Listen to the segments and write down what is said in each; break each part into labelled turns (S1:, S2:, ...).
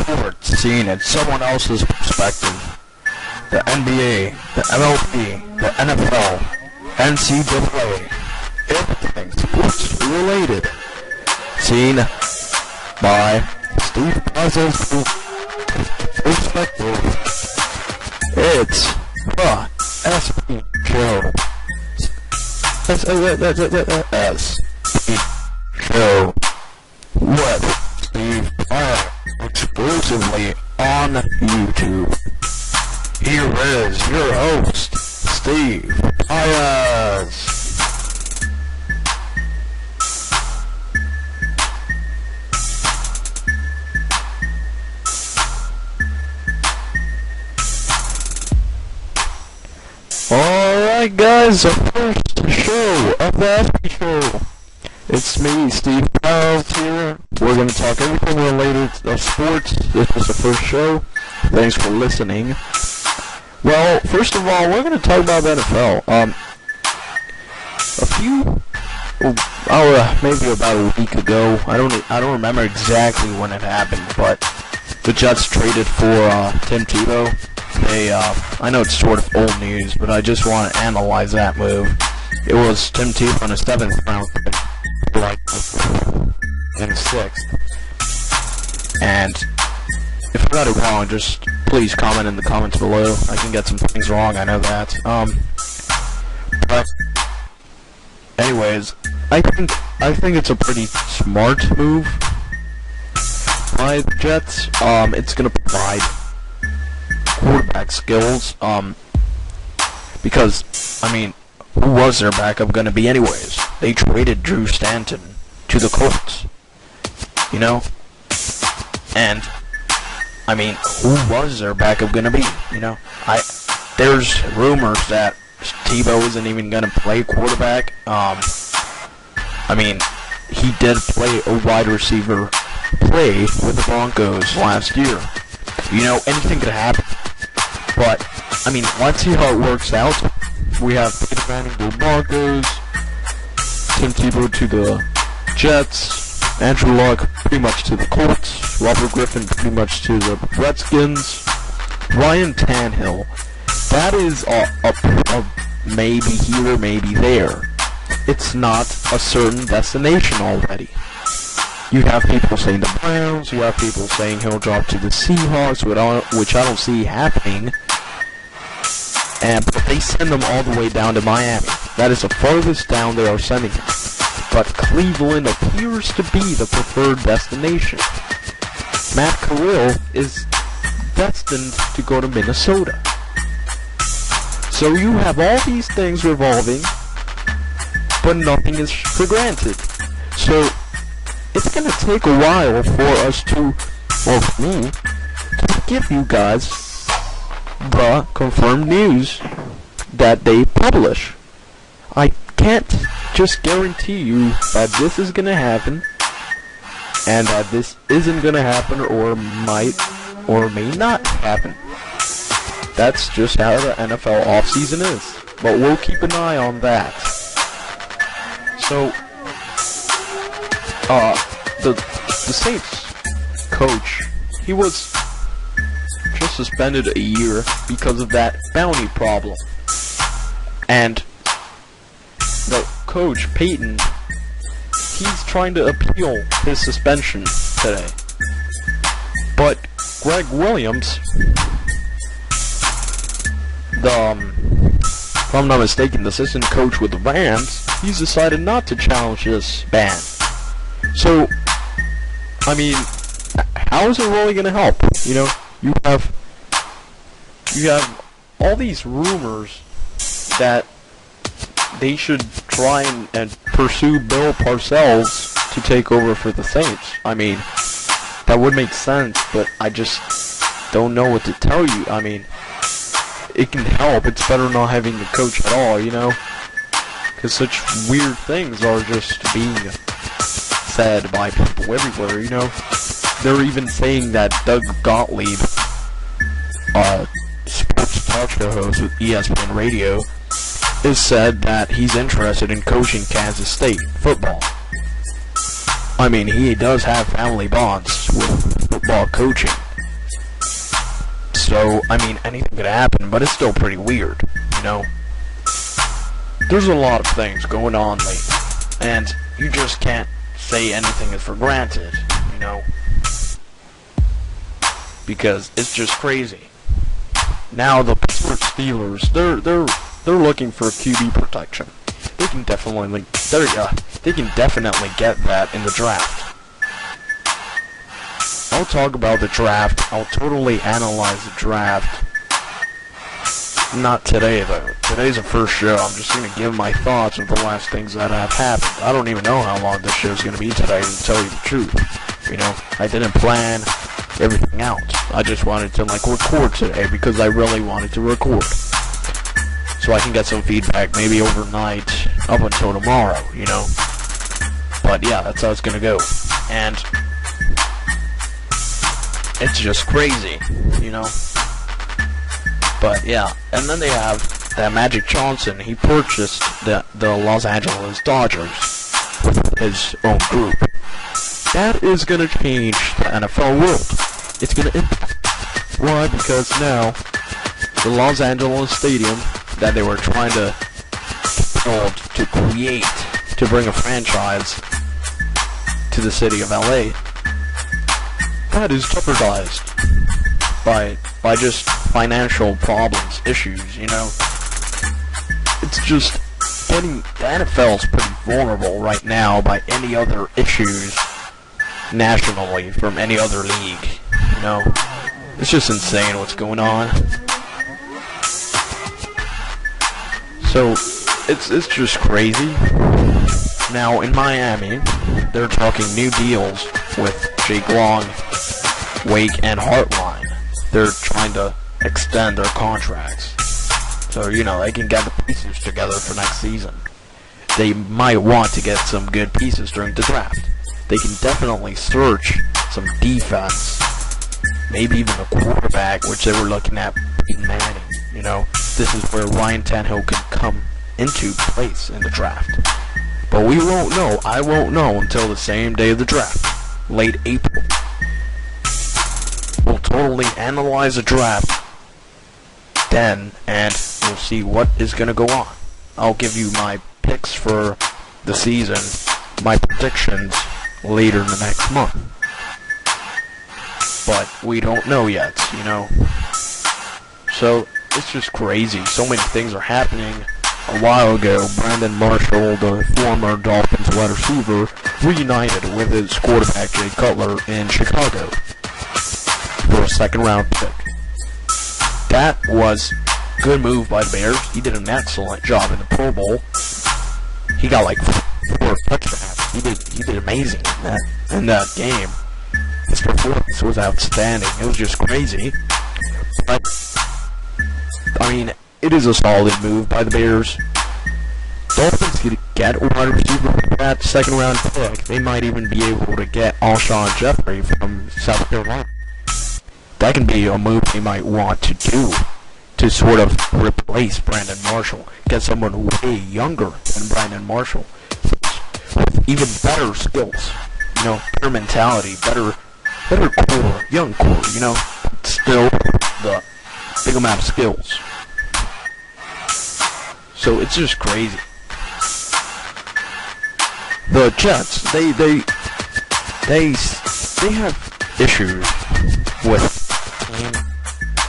S1: sports seen in someone else's perspective. The NBA, the MLB, the NFL, NCAA, everything sports related. Seen by Steve Puzzle's perspective. It's the SP Show. SP Show with Steve Puzzle exclusively on YouTube. Here is your host, Steve Pius. Alright guys, the first show of the SP Show. It's me, Steve Pius here. We're going to talk everything related to sports. This is the first show. Thanks for listening. Well, first of all, we're going to talk about the NFL. Maybe about a week ago, I don't remember exactly when it happened, but the Jets traded for Tim Tebow. I know it's sort of old news, but I just want to analyze that move. It was Tim Tebow in a 7th round pick, in a 6th. And if I got it wrong, just please comment in the comments below. I can get some things wrong, I know that. But anyways, I think it's a pretty smart move by the Jets. It's gonna provide quarterback skills. Because I mean, who was their backup gonna be anyways? They traded Drew Stanton to the Colts, you know, and I mean, who was their backup gonna be? You know, there's rumors that Tebow isn't even gonna play quarterback. I mean, he did play a wide receiver play with the Broncos last year. You know, anything could happen. But I mean, let's see how it works out. We have Peyton Manning to the Broncos, Tim Tebow to the Jets, Andrew Luck pretty much to the Colts, Robert Griffin pretty much to the Redskins, Ryan Tannehill. That is a maybe here, maybe there. It's not a certain destination already. You have people saying the Browns, you have people saying he'll drop to the Seahawks, which I don't see happening. But they send them all the way down to Miami. That is the farthest down they are sending him. But Cleveland appears to be the preferred destination. Matt Corral is destined to go to Minnesota. So you have all these things revolving, but nothing is for granted. So it's going to take a while for us to, well, for me, to give you guys the confirmed news that they publish. I can't just guarantee you that this is going to happen and that this isn't going to happen or might or may not happen. That's just how the NFL offseason is. But we'll keep an eye on that. So, the Saints coach, he was just suspended a year because of that bounty problem. And the coach, Peyton, he's trying to appeal his suspension today. But Greg Williams, if I'm not mistaken, the assistant coach with the Rams, he's decided not to challenge this ban. So, I mean, how is it really going to help? You know, you have all these rumors that they should try and pursue Bill Parcells to take over for the Saints. I mean, that would make sense, but I just don't know what to tell you. I mean, it can help. It's better not having the coach at all, you know? Because such weird things are just being said by people everywhere, you know? They're even saying that Doug Gottlieb, sports talk show host with ESPN Radio, is said that he's interested in coaching Kansas State football. I mean, he does have family bonds with football coaching, So, I mean, anything could happen, but it's still pretty weird, you know? There's a lot of things going on lately, and you just can't say anything is for granted, you know? Because it's just crazy. Now the Pittsburgh Steelers, they're looking for QB protection. They can definitely get that in the draft. I'll talk about the draft. I'll totally analyze the draft. Not today, though. Today's the first show. I'm just going to give my thoughts of the last things that have happened. I don't even know how long this show's going to be today, to tell you the truth. You know, I didn't plan everything out. I just wanted to, like, record today because I really wanted to record. So I can get some feedback maybe overnight up until tomorrow, you know. But, yeah, that's how it's going to go. And it's just crazy, you know. But yeah, and then they have that Magic Johnson. He purchased the Los Angeles Dodgers with his own group. That is gonna change the NFL world. It's gonna impact. Why? Because now the Los Angeles Stadium that they were trying to build, to create, to bring a franchise to the city of LA, that is jeopardized by just financial problems, issues, you know. It's just the NFL's pretty vulnerable right now by any other issues nationally from any other league, you know. It's just insane what's going on. So, it's just crazy. Now, in Miami, they're talking new deals with Jake Long, Wake, and Heartline. They're trying to extend their contracts. So, you know, they can get the pieces together for next season. They might want to get some good pieces during the draft. They can definitely search some defense. Maybe even a quarterback, which they were looking at Peyton Manning. You know, this is where Ryan Tannehill could come into place in the draft. But we won't know. I won't know until the same day of the draft. Late April. We'll totally analyze the draft then, and we'll see what is going to go on. I'll give you my picks for the season, my predictions later in the next month. But we don't know yet, you know. So, it's just crazy. So many things are happening. A while ago, Brandon Marshall, the former Dolphins wide receiver, reunited with his quarterback Jay Cutler in Chicago for a second-round pick. That was a good move by the Bears. He did an excellent job in the Pro Bowl. He got like 4 touchdowns. He did amazing in that game. His performance was outstanding. It was just crazy. But I mean, it is a solid move by the Bears. Dolphins could get a wide receiver for that second-round pick. They might even be able to get Alshon Jeffrey from South Carolina. That can be a move they might want to do to sort of replace Brandon Marshall. Get someone way younger than Brandon Marshall with even better skills, you know, better mentality, better core, young core, you know, still the big amount of skills. So it's just crazy. The Jets, they have issues with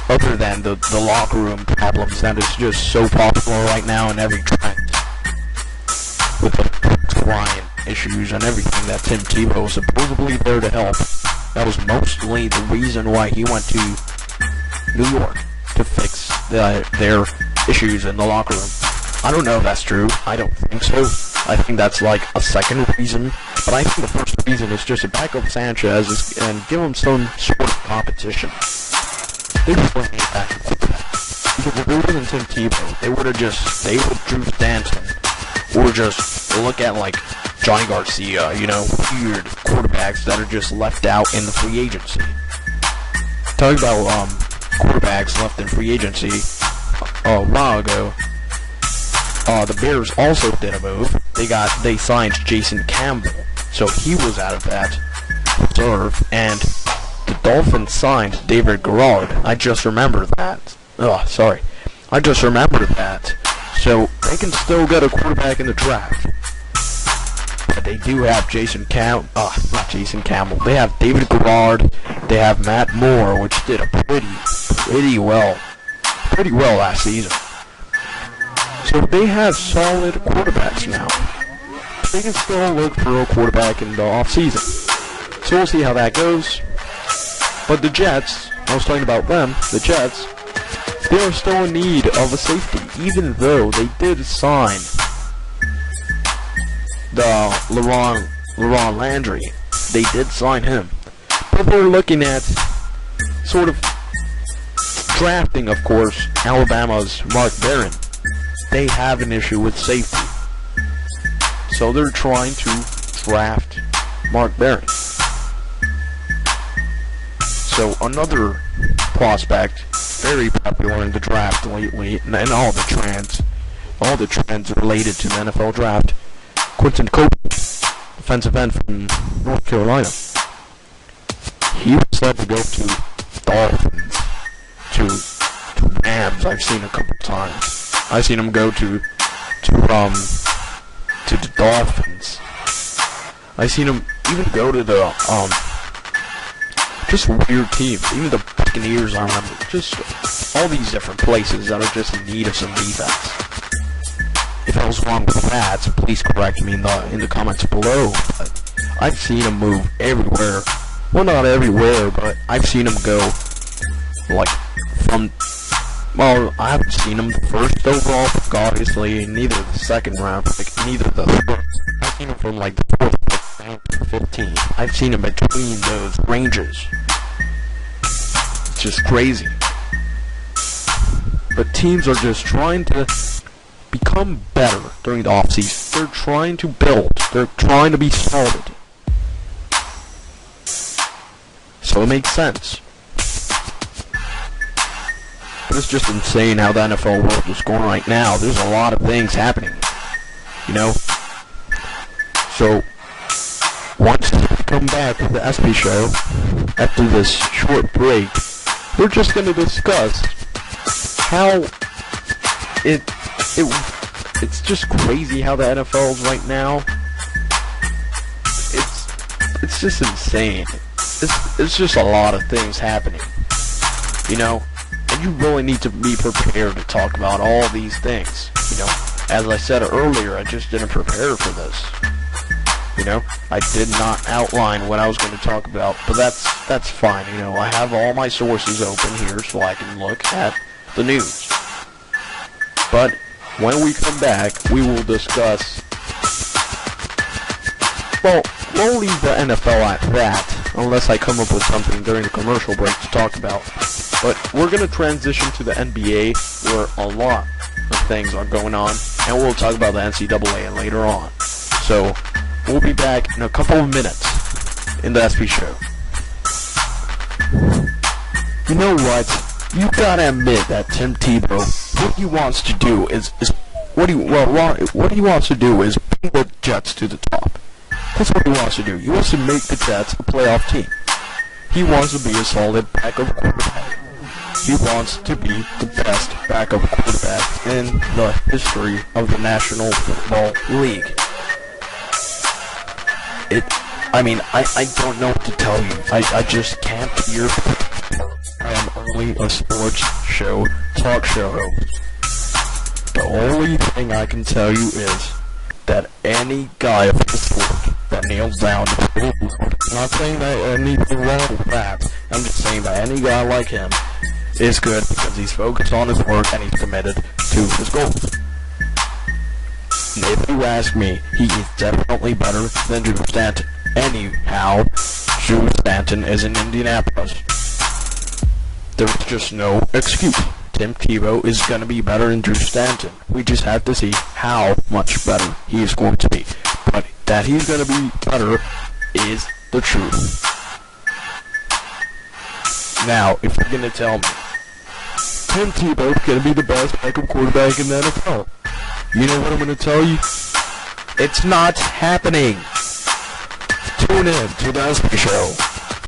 S1: other than the locker room problems that is just so popular right now in every trend, with the client issues and everything that Tim Tebow was supposedly there to help. That was mostly the reason why he went to New York, to fix their issues in the locker room. I don't know if that's true. I don't think so. I think that's like a second reason. But I think the first reason is just to back up Sanchez and give him some sort of competition. They were playing back and forth. Because if it wasn't Tim Tebow, they would have Drew Stanton, or just look at like Johnny Garcia, you know, weird quarterbacks that are just left out in the free agency. Talking about quarterbacks left in free agency a while ago, the Bears also did a move. They signed Jason Campbell, so he was out of that reserve, and the Dolphins signed David Garrard. I just remembered that. Oh, sorry. I just remembered that. So they can still get a quarterback in the draft. But they do have not Jason Campbell. They have David Garrard. They have Matt Moore, which did a pretty well last season. So they have solid quarterbacks now. They can still look for a quarterback in the offseason. So we'll see how that goes. But the Jets, I was talking about them, the Jets, they are still in need of a safety, even though they did sign the LaRon Landry. They did sign him. But they're looking at sort of drafting, of course, Alabama's Mark Barron. They have an issue with safety. So they're trying to draft Mark Barron. So another prospect, very popular in the draft lately, and all the trends related to the NFL draft, Quentin Copeland, defensive end from North Carolina. He was said to go to Dolphins, to Rams. I've seen a couple times. I've seen him go to the Dolphins. I've seen him even go to the just weird teams. Even the Buccaneers, I remember. Just all these different places that are just in need of some defense. If I was wrong with that, please correct me in the comments below. But I've seen him move everywhere. Well, not everywhere, but I've seen him go like from. Well, I haven't seen him the first overall pick, obviously, neither the second round pick, neither the third. I've seen him from like the 4th pick down to 15. I've seen him between those ranges. It's just crazy. But teams are just trying to become better during the offseason. They're trying to build. They're trying to be solid. So it makes sense. But it's just insane how the NFL world is going right now. There's a lot of things happening, you know? So, once we come back with the SB show, after this short break, we're just going to discuss how it's just crazy how the NFL is right now. It's just insane. It's just a lot of things happening, you know? And you really need to be prepared to talk about all these things, you know. As I said earlier, I just didn't prepare for this, you know. I did not outline what I was going to talk about, but that's fine, you know. I have all my sources open here so I can look at the news. But when we come back, we will discuss, well, we'll leave the NFL at that, unless I come up with something during the commercial break to talk about. But we're going to transition to the NBA, where a lot of things are going on, and we'll talk about the NCAA later on. So, we'll be back in a couple of minutes in the SP show. You know what? You gotta admit that Tim Tebow, what he wants to do is bring the Jets to the top. That's what he wants to do. He wants to make the Jets a playoff team. He wants to be a solid backup quarterback. He wants to be the best backup quarterback in the history of the National Football League. I don't know what to tell you. I just can't hear. I am only a sports show, talk show host. The only thing I can tell you is that any guy of the sport that kneels down to I'm not saying that anything wrong with that. I'm just saying that any guy like him is good because he's focused on his work and he's committed to his goals. And if you ask me, he is definitely better than Drew Stanton. Anyhow, Drew Stanton is in Indianapolis. There's just no excuse. Tim Tebow is going to be better than Drew Stanton. We just have to see how much better he is going to be. But that he's going to be better is the truth. Now, if you're going to tell me Tim Tebow is going to be the best backup quarterback in the NFL, you know what I'm going to tell you? It's not happening. Tune in to the SB Show.